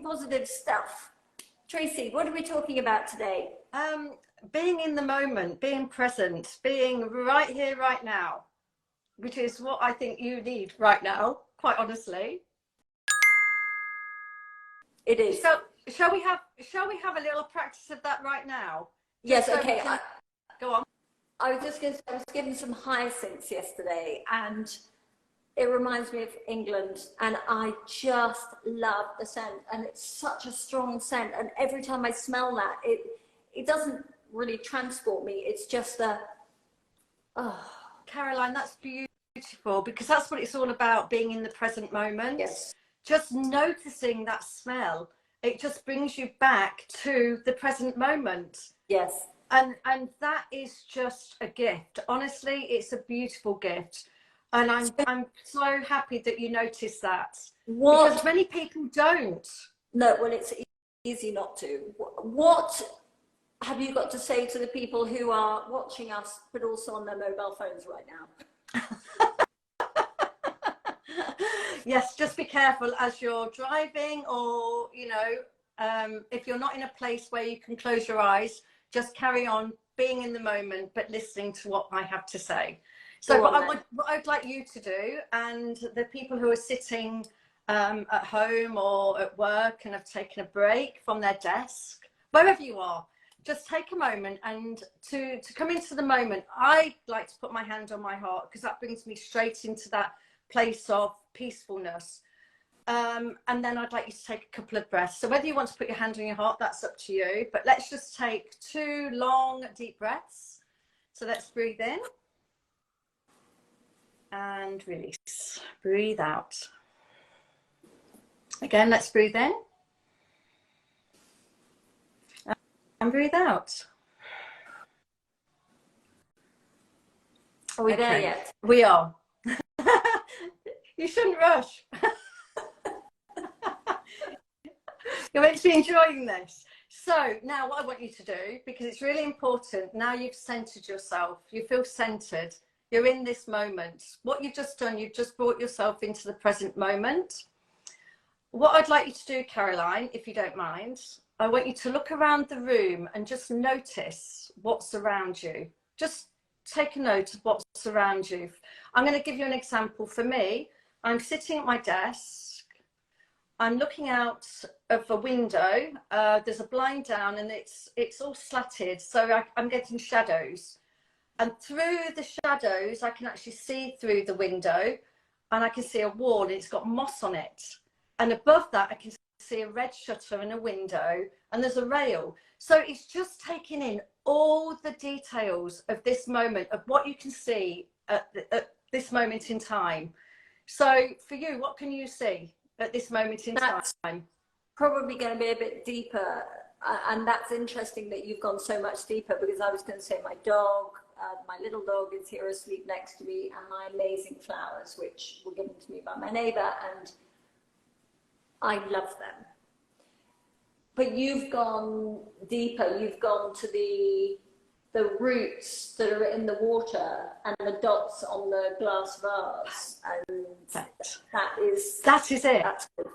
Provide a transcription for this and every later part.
positive stuff. Tracey, what are we talking about today? Being in the moment, being present, being right here, right now, which is what I think you need right now, quite honestly. It is. So, shall we have a little practice of that right now? Yes, so okay. Go on. I was just going to say, I was given some hyacinths yesterday, and it reminds me of England, and I just love the scent, and it's such a strong scent, and every time I smell that, it doesn't really transport me. It's just Caroline, that's beautiful, because that's what it's all about, being in the present moment. Yes. Just noticing that smell, it just brings you back to the present moment. Yes. And that is just a gift. Honestly, it's a beautiful gift. And I'm so happy that you noticed that. Because many people don't. No, well, it's easy not to. What have you got to say to the people who are watching us, but also on their mobile phones right now? Yes, just be careful as you're driving, or, you know, if you're not in a place where you can close your eyes, just carry on being in the moment, but listening to what I have to say. So what I'd like you to do, and the people who are sitting at home or at work and have taken a break from their desk, wherever you are, just take a moment and to come into the moment. I like to put my hand on my heart, because that brings me straight into that place of peacefulness. And then I'd like you to take a couple of breaths. So whether you want to put your hand on your heart, that's up to you. But let's just take 2 long, deep breaths. So let's breathe in and release. Breathe out. Again, let's breathe in and breathe out. Are we there yet? We are. You shouldn't rush. You're meant to be enjoying this. So now what I want you to do, because it's really important, now you've centered yourself, you feel centered, you're in this moment. What you've just done, you've just brought yourself into the present moment. What I'd like you to do, Caroline, if you don't mind, I want you to look around the room and just notice what's around you. Just take a note of what's around you. I'm going to give you an example. For me, I'm sitting at my desk. I'm looking out of a window. There's a blind down, and it's all slatted, so I'm getting shadows. And through the shadows, I can actually see through the window, and I can see a wall, and it's got moss on it. And above that, I can see a red shutter and a window, and there's a rail. So it's just taking in all the details of this moment, of what you can see at this moment in time. So for you, what can you see at this moment in time? Probably going to be a bit deeper, and that's interesting that you've gone so much deeper, because I was going to say my dog, my little dog is here asleep next to me, and my amazing flowers, which were given to me by my neighbour, and I love them. But you've gone deeper. You've gone to the roots that are in the water and the dots on the glass vase, and that is it. That's good.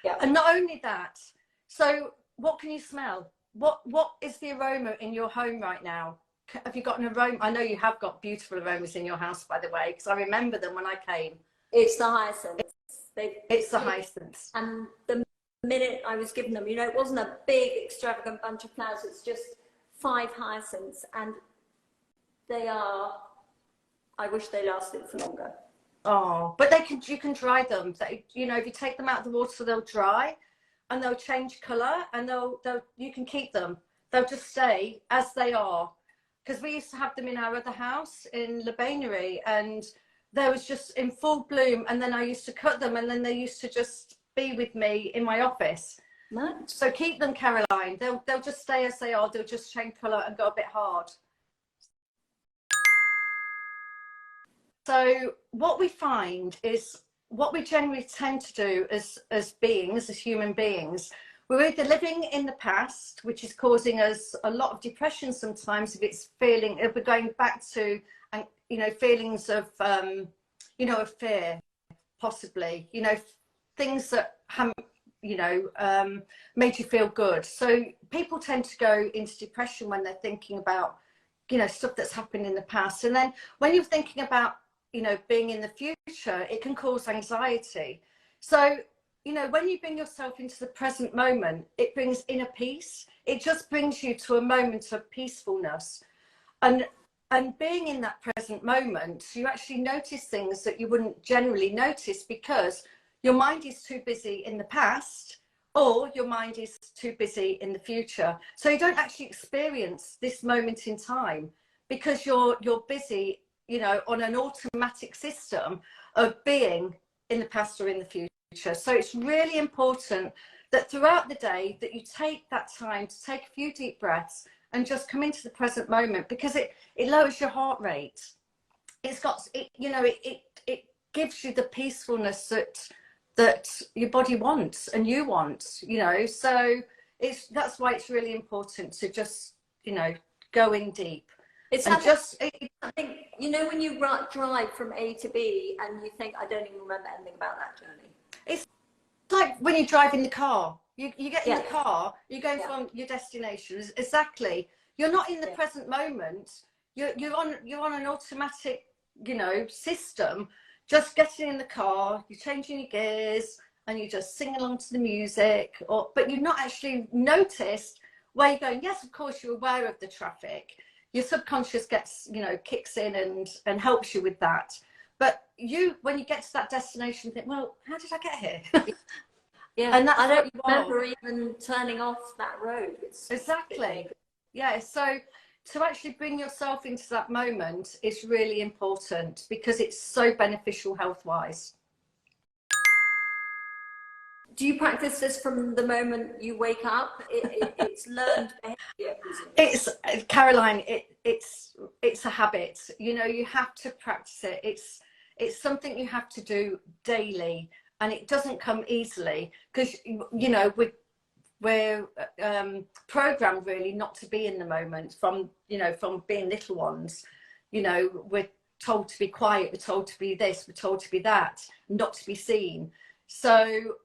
Yeah. And not only that, so what can you smell? What is the aroma in your home right now? Have you got an aroma? I know you have got beautiful aromas in your house, by the way, because I remember them when I came. It's the hyacinths. It's the hyacinths. And the minute I was given them, you know, it wasn't a big extravagant bunch of flowers. It's just 5 hyacinths, and they are, I wish they lasted for longer. Oh, but you can dry them. You know, if you take them out of the water, they'll dry, and they'll change colour, and you can keep them. They'll just stay as they are. Because we used to have them in our other house in Labouchere, and they was just in full bloom, and then I used to cut them, and then they used to just be with me in my office. Nice. So keep them, Caroline. They'll just stay as they are. They'll just change colour and go a bit hard. So what we find is, what we generally tend to do as beings, as human beings, we're either living in the past, which is causing us a lot of depression sometimes, if we're going back to, you know, feelings of, you know, of fear, possibly, you know, things that you know, made you feel good. So people tend to go into depression when they're thinking about, you know, stuff that's happened in the past. And then when you're thinking about, you know, being in the future, it can cause anxiety. So, you know, when you bring yourself into the present moment, it brings inner peace. It just brings you to a moment of peacefulness. And being in that present moment, you actually notice things that you wouldn't generally notice because your mind is too busy in the past, or your mind is too busy in the future. So you don't actually experience this moment in time because you're busy, you know, on an automatic system of being in the past or in the future. So it's really important that throughout the day that you take that time to take a few deep breaths and just come into the present moment, because it lowers your heart rate. It's got it, you know, it gives you the peacefulness that your body wants and you want, you know. So that's why it's really important to just, you know, go in deep. It's and just I think, you know, when you drive from A to B and you think, I don't even remember anything about that journey. It's like when you drive in the car. You get in the car, you're going from your destination. Exactly. You're not in the present moment. You're on an automatic, you know, system. Just getting in the car, you're changing your gears, and you just sing along to the music. But you've not actually noticed where you're going. Yes, of course, you're aware of the traffic. Your subconscious gets, you know, kicks in and helps you with that. But when you get to that destination, think, well, how did I get here? Yeah, and that's I don't remember even turning off that road. Exactly. Yeah, so to actually bring yourself into that moment is really important because it's so beneficial health-wise. Do you practice this from the moment you wake up? It's learned behavior. It's, Caroline, it's a habit. You know, you have to practice it. It's something you have to do daily. And it doesn't come easily because, you know, we're programmed really not to be in the moment from, you know, from being little ones. You know, we're told to be quiet, we're told to be this, we're told to be that, not to be seen. So,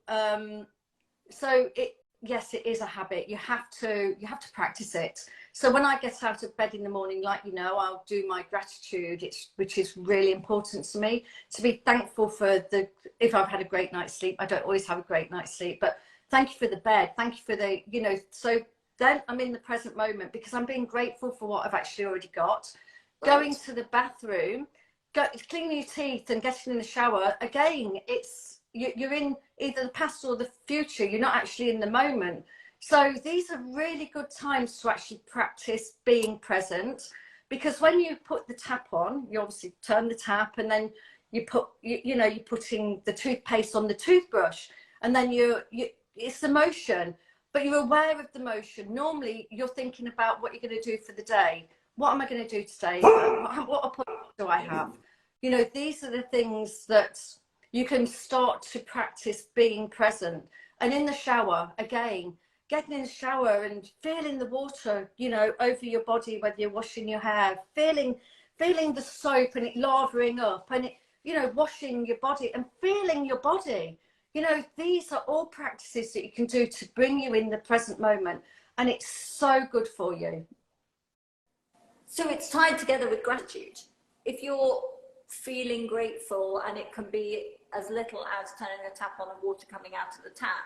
yes, it is a habit. You have to practice it. So when I get out of bed in the morning, like, you know, I'll do my gratitude, which is really important to me, to be thankful for if I've had a great night's sleep. I don't always have a great night's sleep, but thank you for the bed. Thank you for the, you know, so then I'm in the present moment because I'm being grateful for what I've actually already got. Right. Going to the bathroom, cleaning your teeth and getting in the shower. Again, you're in either the past or the future. You're not actually in the moment. So these are really good times to actually practice being present, because when you put the tap on, you obviously turn the tap and then you put, you know, you're putting the toothpaste on the toothbrush, and then it's the motion, but you're aware of the motion. Normally you're thinking about what you're going to do for the day. What am I going to do today? What appointment do I have? You know, these are the things that you can start to practice being present. And in the shower, again, getting in the shower and feeling the water, you know, over your body, whether you're washing your hair, feeling the soap and it lavering up, and it, you know, washing your body and feeling your body. You know, these are all practices that you can do to bring you in the present moment, and it's so good for you. So it's tied together with gratitude. If you're feeling grateful, and it can be as little as turning a tap on and water coming out of the tap,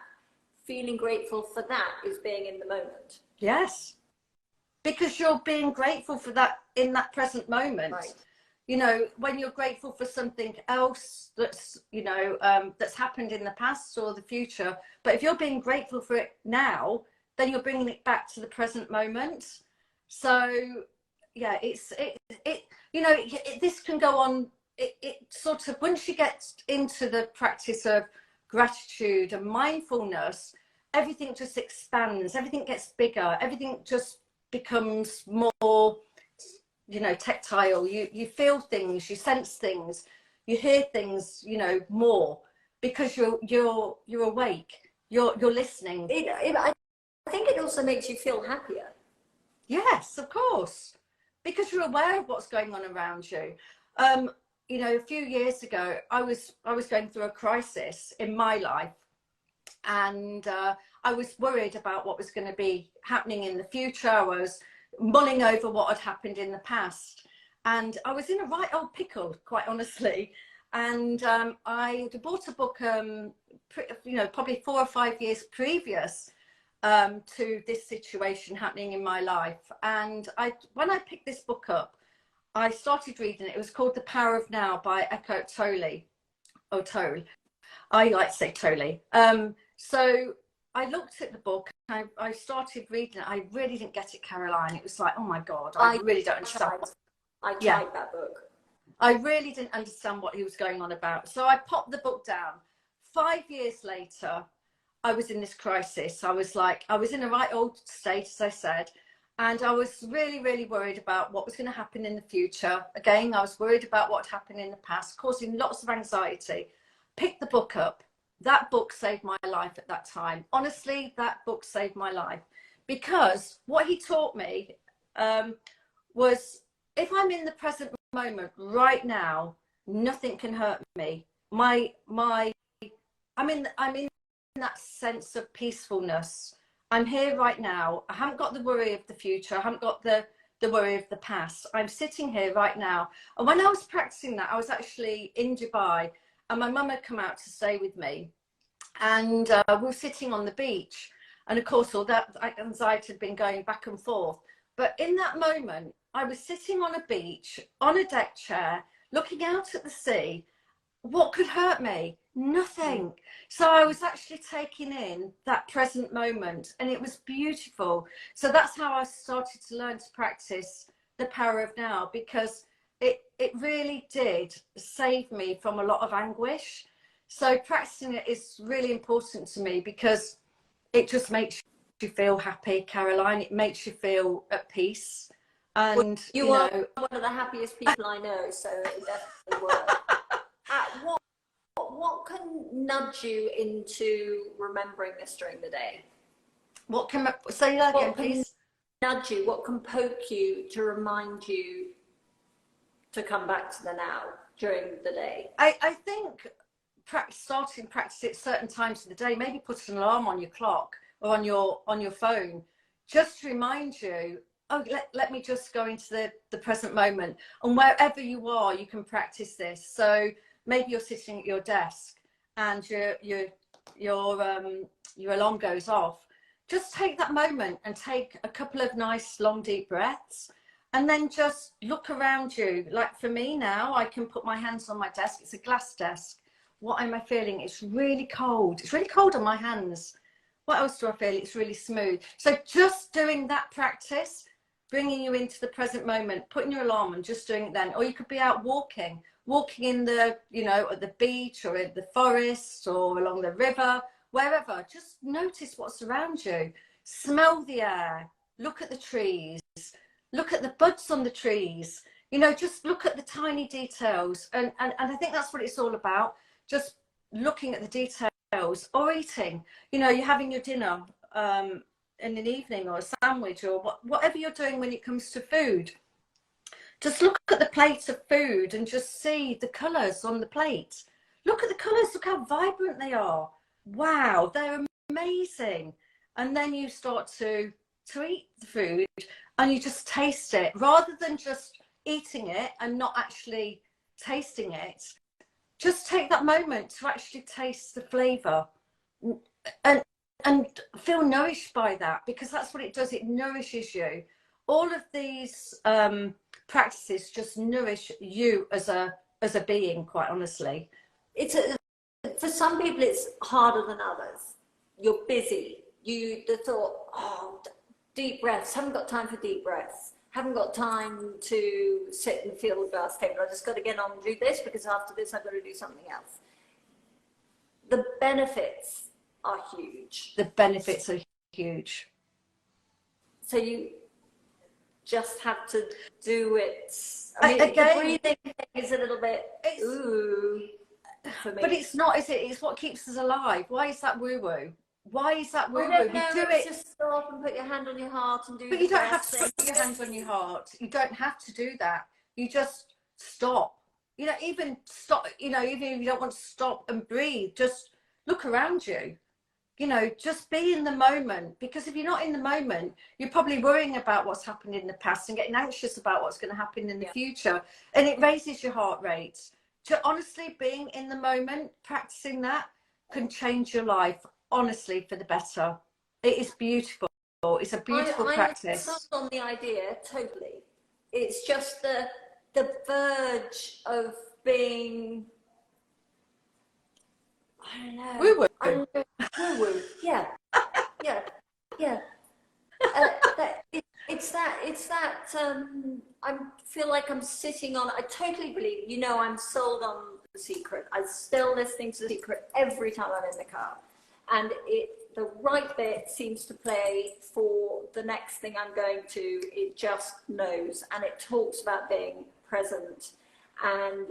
feeling grateful for that is being in the moment. Yes, because you're being grateful for that in that present moment. Right. You know, when you're grateful for something else that's, you know, that's happened in the past or the future, but if you're being grateful for it now, then you're bringing it back to the present moment. So yeah, you know, this can go on. It sort of, once you get into the practice of gratitude and mindfulness, everything just expands, everything gets bigger, everything just becomes more, you know, tactile. You feel things, you sense things, you hear things, you know, more, because you're awake, you're listening. I think it also makes you feel happier. Yes, of course, because you're aware of what's going on around you. You know, a few years ago, I was going through a crisis in my life, And I was worried about what was going to be happening in the future. I was mulling over what had happened in the past, and I was in a right old pickle, quite honestly. And I bought a book, probably 4 or 5 years previous to this situation happening in my life. And when I picked this book up, I started reading it. It was called The Power of Now by Eckhart Tolle. Oh, Tolle. I like to say Tolle. So I looked at the book. I started reading it. I really didn't get it, Caroline. It was like, oh my God, I really don't understand. I tried that book. I really didn't understand what he was going on about. So I popped the book down. 5 years later, I was in this crisis. I was in a right old state, as I said. And I was really, really worried about what was going to happen in the future. Again, I was worried about what happened in the past, causing lots of anxiety. Picked the book up. That book saved my life at that time. Honestly, that book saved my life, because what he taught me was, if I'm in the present moment right now, nothing can hurt me. I'm in that sense of peacefulness. I'm here right now. I haven't got the worry of the future. I haven't got the worry of the past. I'm sitting here right now. And when I was practicing that, I was actually in Dubai, and my mum had come out to stay with me. And we were sitting on the beach. And of course, all that anxiety had been going back and forth. But in that moment, I was sitting on a beach, on a deck chair, looking out at the sea. What could hurt me? Nothing. So I was actually taking in that present moment, and it was beautiful. So that's how I started to learn to practice the power of now, because it really did save me from a lot of anguish. So practicing it is really important to me, because it just makes you feel happy, Caroline. It makes you feel at peace. And you are one of the happiest people I know, so it definitely works. What can nudge you into remembering this during the day? What can say that again, please? Nudge you. What can poke you to remind you to come back to the now during the day? I think starting practice at certain times of the day. Maybe put an alarm on your clock or on your phone, just to remind you. Oh, let me just go into the present moment. And wherever you are, you can practice this. So maybe you're sitting at your desk and your alarm goes off. Just take that moment and take a couple of nice long deep breaths, and then just look around you. Like for me now, I can put my hands on my desk. It's a glass desk. What am I feeling? It's really cold. It's really cold on my hands. What else do I feel? It's really smooth. So just doing that practice, bringing you into the present moment, putting your alarm on, just doing it then. Or you could be out walking in the, at the beach or in the forest or along the river, wherever. Just notice what's around you. Smell the air. Look at the trees. Look at the buds on the trees. Just look at the tiny details. And I think that's what it's all about. Just looking at the details, or eating. You're having your dinner in an evening, or a sandwich, or whatever you're doing when it comes to food. Just look at the plates of food and just see the colours on the plate. Look at the colours. Look how vibrant they are. Wow, they're amazing. And then you start to eat the food, and you just taste it, rather than just eating it and not actually tasting it. Just take that moment to actually taste the flavour and feel nourished by that, because that's what it does. It nourishes you. All of these practices just nourish you as a being, quite honestly. For some people it's harder than others. You're busy. The thought, oh, deep breaths, haven't got time for deep breaths, haven't got time to sit and feel the glass table. I just got to get on and do this, because after this I've got to do something else. The benefits are huge. The benefits are huge. So you just have to do it. Again, the breathing thing is a little bit for me. But it's not, is it? It's what keeps us alive. Why is that woo-woo? Why is that woo-woo? You do it. Just stop and put your hand on your heart and do. But you don't have to put your hands on your heart. You don't have to do that. You just stop. Even stop. Even if you don't want to stop and breathe, just look around you. You know, just be in the moment, because if you're not in the moment, you're probably worrying about what's happened in the past and getting anxious about what's going to happen in the future, and it raises your heart rate. So honestly, being in the moment, practicing that can change your life, honestly, for the better. It is beautiful. It's a beautiful practice. I'm on the idea totally. It's just the verge of being, I don't know. Woo-woo. Woo-woo. Yeah. Yeah. Yeah. It's that I feel like I'm sitting on, I totally believe, you know, I'm sold on The Secret. I'm still listening to The Secret every time I'm in the car. And the right bit seems to play for the next thing I'm going to. It just knows. And it talks about being present. And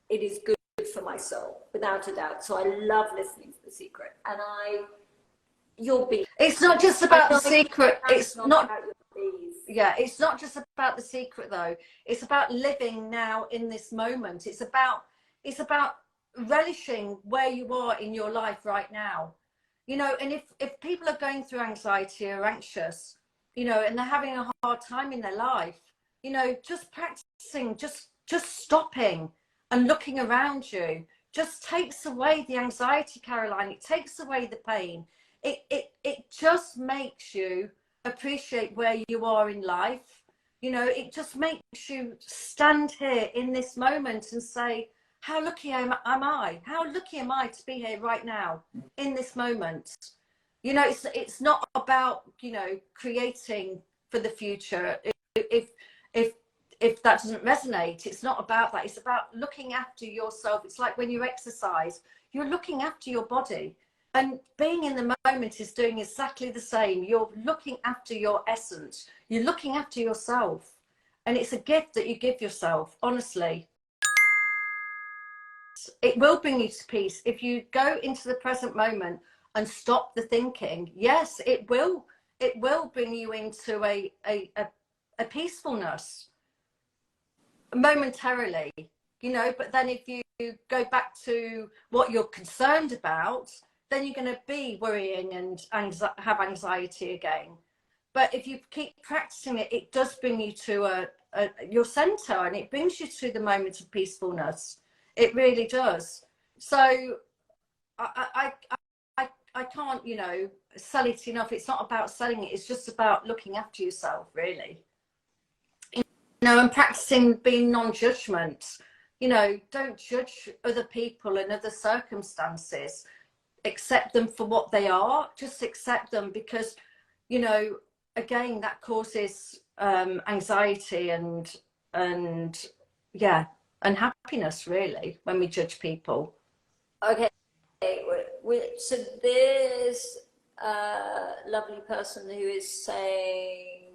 it is good for my soul, without a doubt. So I love listening to The Secret. And you'll be. It's not just about The Secret. It's not about your bees. Yeah, it's not just about The Secret though. It's about living now in this moment. It's about relishing where you are in your life right now. You know, and if people are going through anxiety or anxious, you know, and they're having a hard time in their life, you know, just practicing, just stopping and looking around you just takes away the anxiety, Caroline. It takes away the pain. It just makes you appreciate where you are in life. You know, it just makes you stand here in this moment and say, how lucky am I? How lucky am I to be here right now in this moment? You know, it's not about, you know, creating for the future. If that doesn't resonate, it's not about that. It's about looking after yourself. It's like when you exercise, you're looking after your body. And being in the moment is doing exactly the same. You're looking after your essence. You're looking after yourself. And it's a gift that you give yourself, honestly. It will bring you to peace. If you go into the present moment and stop the thinking, yes, it will bring you into a peacefulness momentarily, you know. But then if you go back to what you're concerned about, then you're going to be worrying and have anxiety again. But if you keep practicing it, it does bring you to your center, and it brings you to the moment of peacefulness. It really does. So I can't, you know, sell it enough. It's not about selling it. It's just about looking after yourself, really. You know, and practicing being non-judgment. You know, don't judge other people and other circumstances. Accept them for what they are. Just accept them, because, you know, again, that causes anxiety and yeah, unhappiness, really, when we judge people. Okay, so there's a lovely person who is saying,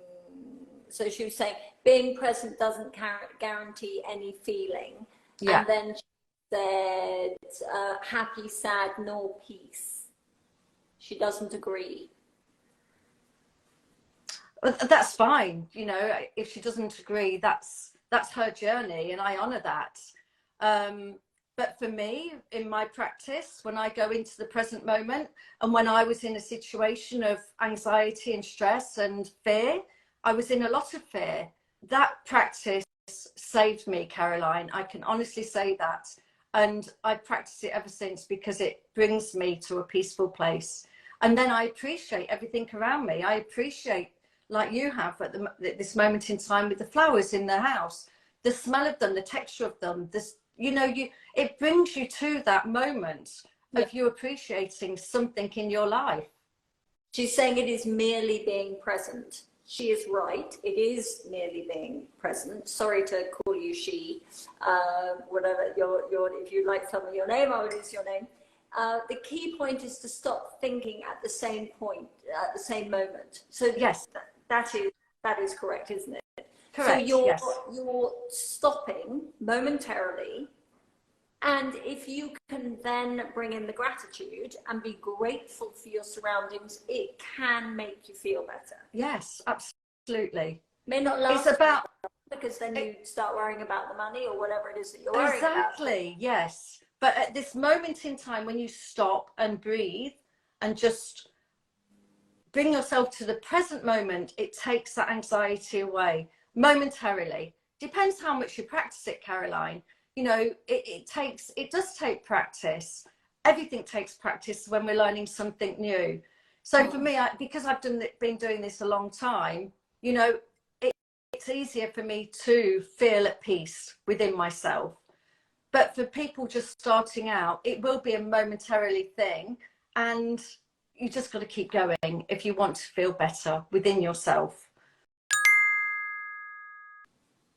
so she was saying, being present doesn't guarantee any feeling. Yeah. And then she said, happy, sad, nor peace. She doesn't agree. That's fine. You know, if she doesn't agree, that's her journey, and I honor that. But for me, in my practice, when I go into the present moment, and when I was in a situation of anxiety and stress and fear, I was in a lot of fear. That practice saved me, Caroline. I can honestly say that. And I practice it ever since, because it brings me to a peaceful place. And then I appreciate everything around me. I appreciate, like you have at this moment in time, with the flowers in the house, the smell of them, the texture of them, this, you know, it brings you to that moment of you appreciating something in your life. She's saying it is merely being present. She is right. It is merely being present. Sorry to call you she, whatever your if you'd like to tell me your name, I will use your name. The key point is to stop thinking at the same point, at the same moment. So yes, that is correct, isn't it? Correct. So yes. you're stopping momentarily, and if you can then bring in the gratitude and be grateful for your surroundings, it can make you feel better. Yes, absolutely. May not last, it's about, because then you start worrying about the money or whatever it is that you're worrying exactly, about. Yes. But at this moment in time, when you stop and breathe and just bring yourself to the present moment, it takes that anxiety away momentarily. Depends how much you practice it, Caroline. You know, it does take practice. Everything takes practice when we're learning something new. So for me, because I've been doing this a long time, you know, it's easier for me to feel at peace within myself. But for people just starting out, it will be a momentarily thing, and you just got to keep going if you want to feel better within yourself.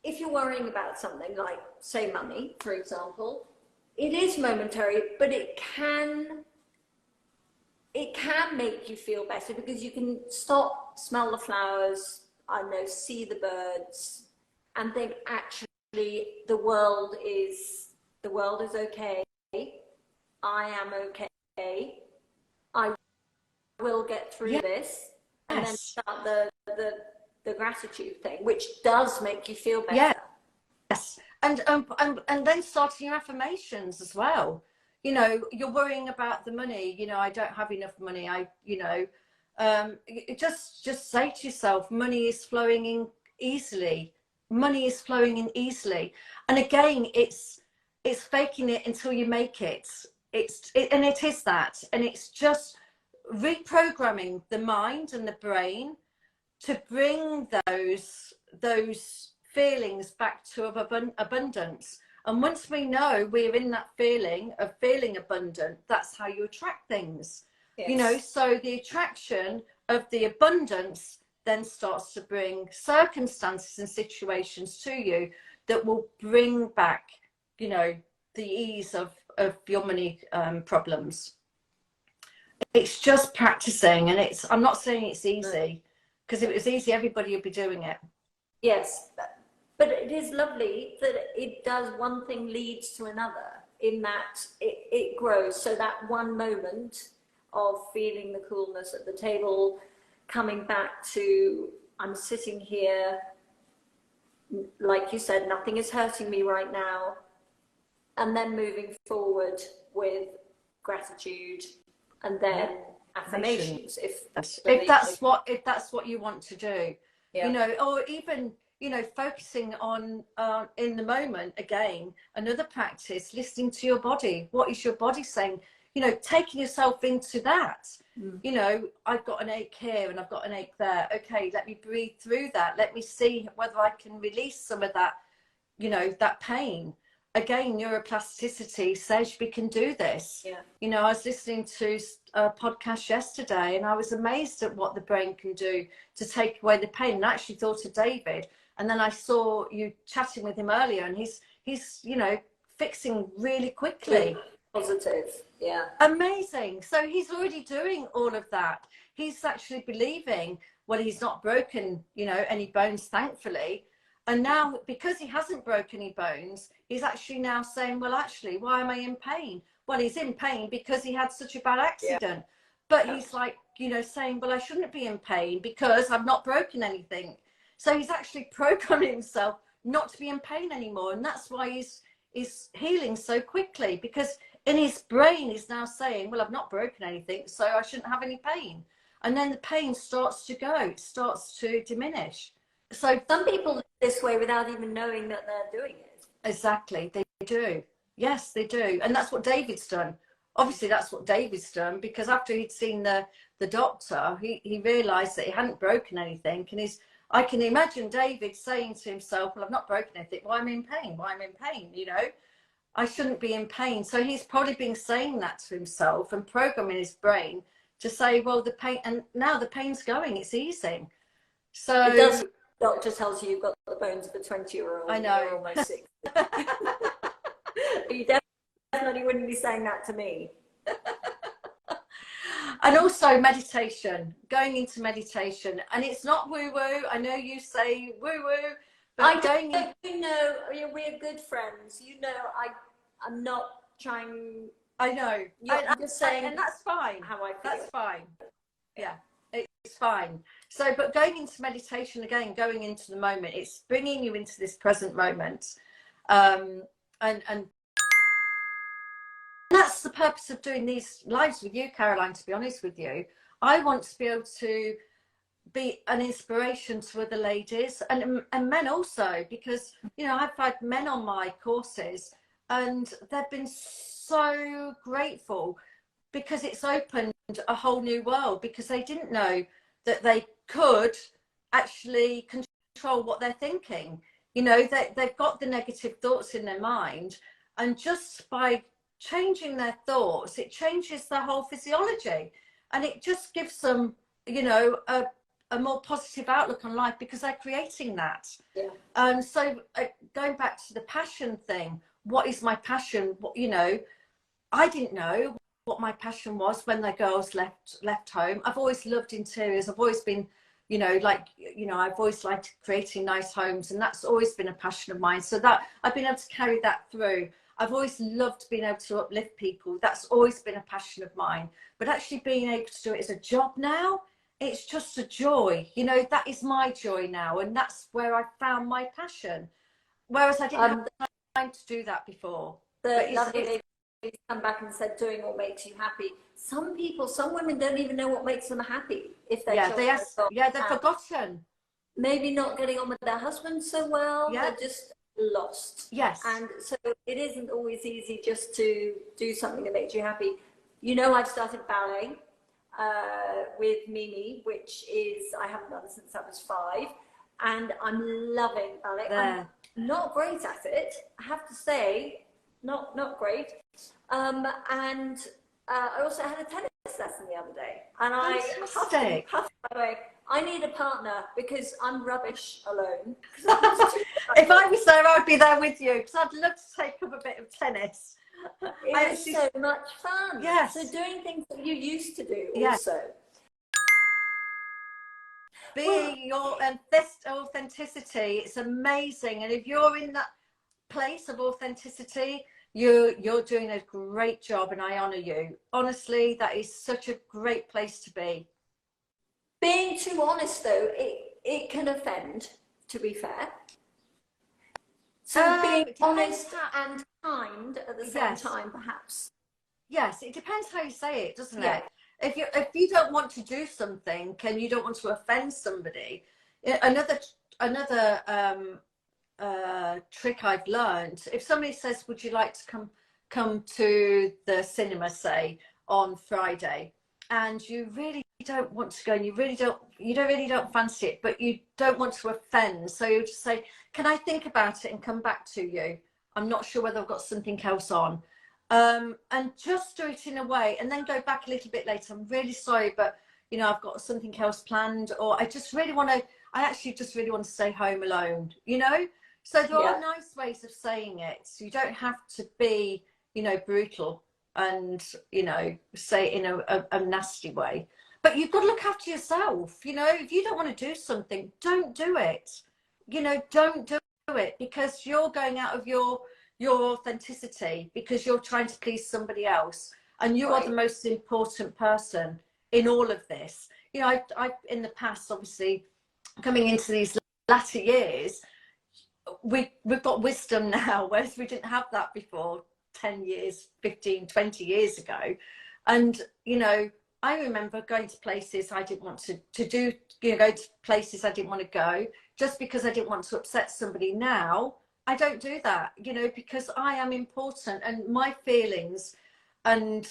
If you're worrying about something like, say, money, for example, it is momentary, but it can make you feel better, because you can stop, smell the flowers, I know, see the birds, and think, actually, the world is okay. I am okay. I will get through this, and then start the gratitude thing, which does make you feel better. Yes, and then starting your affirmations as well. You know, you're worrying about the money. You know, I don't have enough money. Just say to yourself, money is flowing in easily. Money is flowing in easily. And again, it's faking it until you make it. And it is that, and it's just reprogramming the mind and the brain to bring those feelings back to abundance. And once we know we're in that feeling of feeling abundant, that's how you attract things. Yes. You know, so the attraction of the abundance then starts to bring circumstances and situations to you that will bring back, you know, the ease of your money problems. It's just practicing, and I'm not saying it's easy, because if it was easy, everybody would be doing it. Yes, but it is lovely that it does, one thing leads to another, in that it grows. So that one moment of feeling the coolness at the table, coming back to, I'm sitting here, like you said, nothing is hurting me right now, and then moving forward with gratitude, and then affirmations, if that's what you want to do. You know, or even, you know, focusing on in the moment. Again, another practice, listening to your body. What is your body saying? You know, taking yourself into that. You know, I've got an ache here and I've got an ache there. Okay, let me breathe through that. Let me see whether I can release some of that, you know, that pain. Again, neuroplasticity says we can do this. You know, I was listening to a podcast yesterday, and I was amazed at what the brain can do to take away the pain. And I actually thought of David, and then I saw you chatting with him earlier, and he's you know, fixing really quickly. Positive. Amazing. So he's already doing all of that. He's actually believing, well, he's not broken, you know, any bones, thankfully. And now, because he hasn't broken any bones, he's actually now saying, well, actually, why am I in pain? Well, he's in pain because he had such a bad accident. But he's like, you know, saying, well, I shouldn't be in pain because I've not broken anything. So he's actually programming himself not to be in pain anymore. And that's why he's healing so quickly, because in his brain, he's now saying, well, I've not broken anything, so I shouldn't have any pain. And then the pain starts to go, it starts to diminish. So some people live this way without even knowing that they're doing it. Exactly, they do. Yes, they do. And that's what David's done. Obviously, that's what David's done, because after he'd seen the doctor, he realised that he hadn't broken anything. And I can imagine David saying to himself, well, I've not broken anything. Why am I in pain? Why am I in pain? You know, I shouldn't be in pain. So he's probably been saying that to himself and programming his brain to say, well, the pain, and now the pain's going, it's easing. So it does. Doctor tells you you've got the bones of a 20-year-old. I know. You're almost 60. You definitely wouldn't be saying that to me. And also meditation, going into meditation. And it's not woo-woo. I know you say woo-woo, but you know, we're good friends. You know, I'm not trying. I know. I'm just saying, and that's fine. How I feel. That's fine. Yeah. It's fine. So, but going into meditation again, going into the moment, it's bringing you into this present moment, and that's that's the purpose of doing these lives with you, Caroline, to be honest with you. I want to be able to be an inspiration to other ladies and men also, because, you know, I've had men on my courses and they've been so grateful because it's opened a whole new world, because they didn't know that they could actually control what they're thinking. You know, they've got the negative thoughts in their mind, and just by changing their thoughts, it changes their whole physiology, and it just gives them, you know, a more positive outlook on life, because they're creating that. Yeah. So going back to the passion thing, what is my passion? What, you know, I didn't know what my passion was when the girls left home. I've always loved interiors. I've always been, you know, like, you know, I've always liked creating nice homes, and that's always been a passion of mine. So that I've been able to carry that through. I've always loved being able to uplift people. That's always been a passion of mine. But actually being able to do it as a job now, it's just a joy. You know, that is my joy now, and that's where I found my passion. Whereas I didn't have time to do that before. The lovely lady come back and said, doing what makes you happy. Some people, some women don't even know what makes them happy if they're they've forgotten. Maybe not getting on with their husband so well. Yeah. They're just lost. Yes. And so it isn't always easy just to do something that makes you happy. You know, I've started ballet with Mimi, which is, I haven't done since I was 5, and I'm loving ballet. I'm not great at it, I have to say, not great. And I also had a tennis lesson the other day, and I need a partner because I'm rubbish alone. If I was there, I'd be there with you, because I'd love to take up a bit of tennis. It's so much fun. Yes. So doing things that you used to do yes. also. Being your authenticity, it's amazing. And if you're in that place of authenticity, you're doing a great job, and I honour you. Honestly, that is such a great place to be. Being too honest, though, it can offend, to be fair. So being honest and kind at the same time, perhaps. Yes, it depends how you say it, doesn't it? If you don't want to do something and you don't want to offend somebody, another trick I've learned, if somebody says, would you like to come to the cinema, say, on Friday, and you really don't want to go, and you really don't fancy it, but you don't want to offend, so you just say, can I think about it and come back to you? I'm not sure whether I've got something else on. And just do it in a way, and then go back a little bit later. I'm really sorry, but you know, I've got something else planned, or I actually just really want to stay home alone, you know? So there are nice ways of saying it. So you don't have to be, you know, brutal and, you know, say it in a nasty way. But you've got to look after yourself. You know, if you don't want to do something, don't do it. You know, don't do it, because you're going out of your authenticity, because you're trying to please somebody else, and you are the most important person in all of this. You know, I've in the past, obviously, coming into these latter years, we've got wisdom now, whereas we didn't have that before 10 years, 15, 20 years ago. And, you know, I remember going to places I didn't want to do, you know, go to places I didn't want to go just because I didn't want to upset somebody. Now, I don't do that, you know, because I am important, and my feelings, and,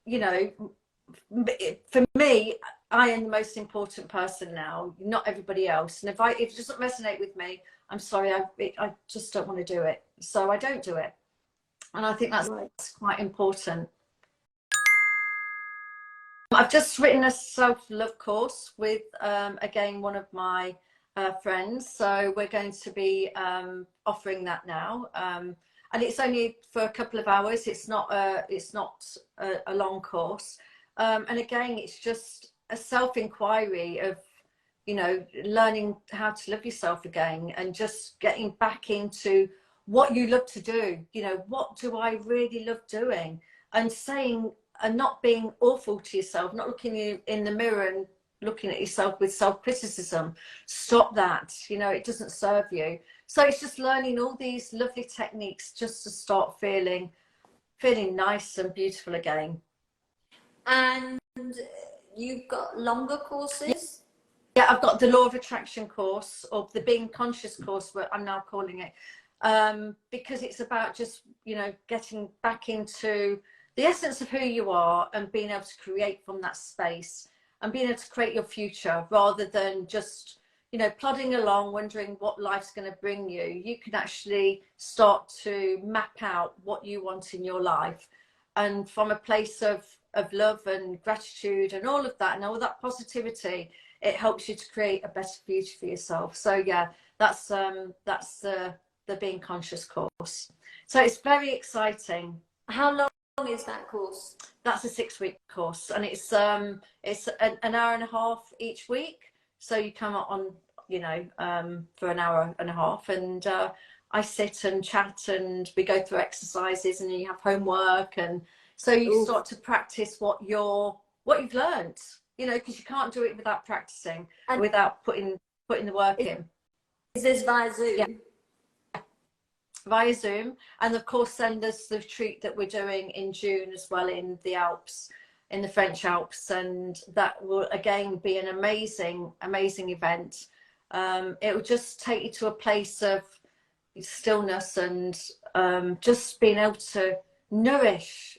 you know, for me, I am the most important person now, not everybody else. And if it doesn't resonate with me, I'm sorry, I just don't want to do it. So I don't do it. And I think that's quite important. I've just written a self-love course with, again, one of my friends. So we're going to be offering that now. And it's only for a couple of hours. It's not a long course. And again, it's just a self-inquiry of, you know, learning how to love yourself again, and just getting back into what you love to do. You know, what do I really love doing? And saying, and not being awful to yourself, not looking in the mirror and looking at yourself with self-criticism. Stop that. You know, it doesn't serve you. So it's just learning all these lovely techniques just to start feeling feeling nice and beautiful again. And you've got longer courses? Yeah, I've got the Law of Attraction course, or the Being Conscious course, what I'm now calling it, because it's about just, you know, getting back into the essence of who you are and being able to create from that space and being able to create your future rather than just, you know, plodding along, wondering what life's going to bring you. You can actually start to map out what you want in your life, and from a place of love and gratitude and all of that and all that positivity, it helps you to create a better future for yourself. So yeah, that's the Being Conscious course. So it's very exciting. How long is that course? That's a 6-week course, and it's an hour and a half each week. So you come on, you know, for an hour and a half, and I sit and chat, and we go through exercises, and you have homework, and so you start to practice what you've learned, you know, because you can't do it without practicing and without putting the work in. Is this via Zoom? Yeah. Via Zoom, and of course then there's the retreat that we're doing in June as well in the Alps, in the French Alps, and that will again be an amazing event. It will just take you to a place of stillness and just being able to nourish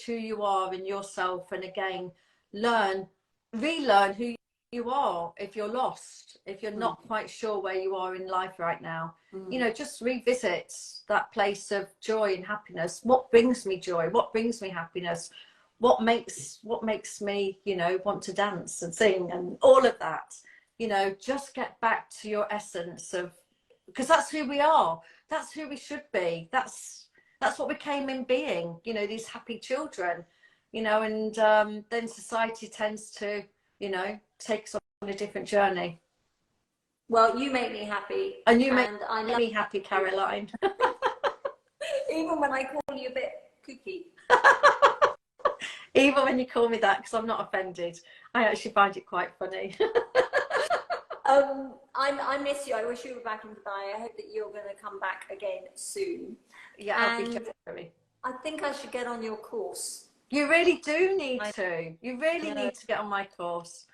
who you are in yourself, and again relearn who you are if you're lost, if you're not quite sure where you are in life right now. You know, just revisit that place of joy and happiness. What brings me joy? What brings me happiness? What makes me, you know, want to dance and sing and all of that? You know, just get back to your essence of, because that's who we are. That's who we should be. That's what we came in being, you know, these happy children, you know, and then society tends to, you know, take us on a different journey. Well, you make me happy. And you make me happy, Caroline. Even when I call you a bit kooky. Even when you call me that, because I'm not offended. I actually find it quite funny. I miss you. I wish you were back in Dubai. I hope that you're going to come back again soon. Yeah, I'll be very. I think I should get on your course. You really do need to. You really need to get on my course.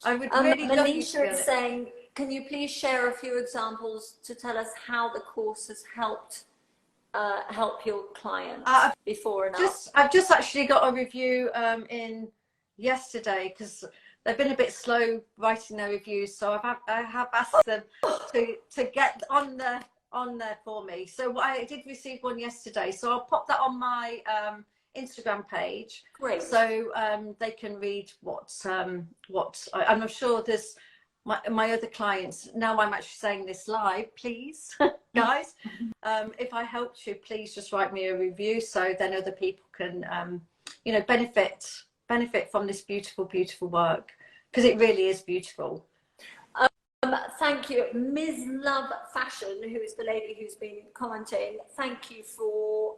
I would really love you to. Is saying, can you please share a few examples to tell us how the course has helped help your clients before and after? I've just actually got a review in yesterday, because they've been a bit slow writing their reviews, so I have asked them to get on there for me. So I did receive one yesterday, so I'll pop that on my Instagram page. Great. So they can read what I'm sure there's my other clients. Now I'm actually saying this live, please, guys. If I helped you, please just write me a review, so then other people can, you know, benefit from this beautiful work, because it really is beautiful. Thank you, Ms. Love Fashion, who is the lady who's been commenting. Thank you for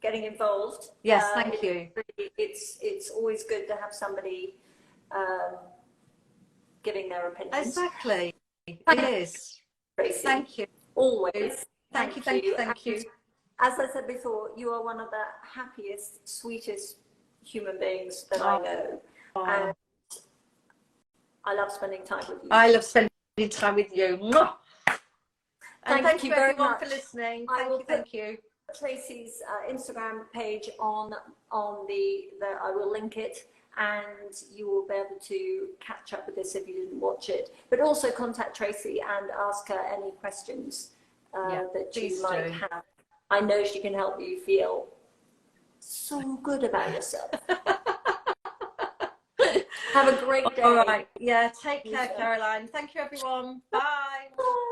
getting involved. Yes, thank you. It's always good to have somebody giving their opinion. Exactly. It is. Tracey. Thank you. Always. Thank you. As I said before, you are one of the happiest, sweetest human beings that I know. And I love spending time with you. I love spending time with you. And thank you very everyone much for listening. Thank you. Tracey's Instagram page on the I will link it, and you will be able to catch up with this if you didn't watch it. But also contact Tracey and ask her any questions that you might have. I know she can help you feel so good about yourself. Have a great day. All right. Yeah, take care, Caroline. Thank you, everyone. Bye. Bye.